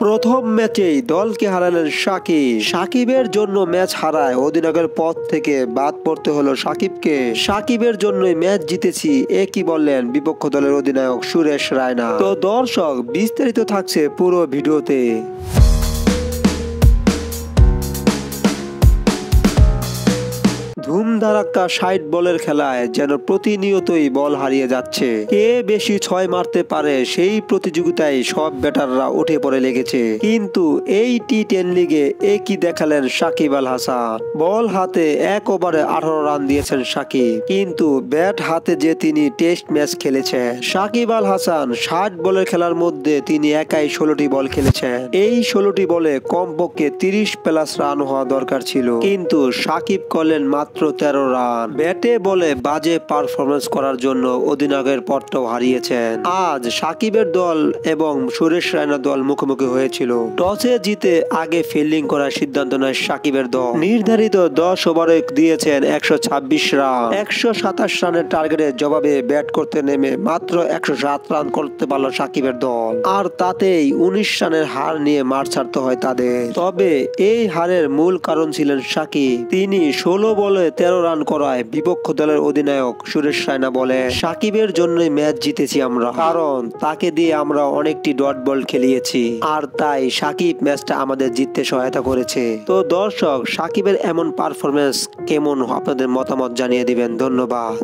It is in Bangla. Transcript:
প্রথম ম্যাচেই দলকে হারালেন সাকিবের জন্য ম্যাচ হারায় অধিনায়কের পদ থেকে বাদ পড়তে হলো সাকিবকে। সাকিবের জন্যই ম্যাচ জিতেছি এ কি বললেন বিপক্ষ দলের অধিনায়ক সুরেশ রায়না। তো দর্শক বিস্তারিত থাকছে পুরো ভিডিওতে। ধুমধারাক্কা ৬০ বলের খেলায় যেন প্রতিনিয়তই বল হারিয়ে যাচ্ছে। কে বেশি ৬ মারতে পারে সেই প্রতিযোগিতায় সব ব্যাটাররা উঠে পড়ে লেগেছে। কিন্তু এই টি10 লিগে একই দেখালেন সাকিব আল হাসান। বল হাতে ১ ওভারে ১৮ রান দিয়েছেন সাকিব, কিন্তু ব্যাট হাতে যে তিনি টেস্ট ম্যাচ খেলেছেন। সাকিব আল হাসান ৬০ বলের খেলার মধ্যে তিনি একাই ১৬টি বল খেলেছেন। এই ১৬টি বলে কমপক্ষে ৩০+ রান হওয়া দরকার ছিল, কিন্তু সাকিব করলেন মাত্র ১৩ রান। ব্যাটে বলে বাজে পারফরমেন্স করার জন্য অধিনায়কের পদটাও হারিয়েছেন। আজ সাকিবের দল এবং সুরেশ রায়নার দল মুখোমুখি হয়েছিল। টসে জিতে আগে ফিল্ডিং করার সিদ্ধান্ত নেয় সাকিবের দল। নির্ধারিত ১০ ওভারে দিয়েছেন ১২৬ রান। ১২৭ রানের টার্গেটের জবাবে ব্যাট করতে নেমে মাত্র ১০৭ রান করতে পারল সাকিবের দল। আর তাতেই ১৯ রানের হার নিয়ে মাঠ ছাড়তে হয় তাদের। তবে এই হারের মূল কারণ ছিলেন সাকিব। তিনি ১৬ বলে ১৩ রান করায় বিপক্ষ দলের অধিনায়ক সুরেশ রায়না বলে, সাকিবের জন্যই ম্যাচ জিতেছি আমরা, কারণ তাকে দিয়ে আমরা অনেকটি ডট বল খেলিয়েছি, আর তাই সাকিব ম্যাচটা আমাদের জিততে সহায়তা করেছে। তো দর্শক সাকিবের এমন পারফরমেন্স কেমন আপনাদের মতামত জানিয়ে দিবেন। ধন্যবাদ।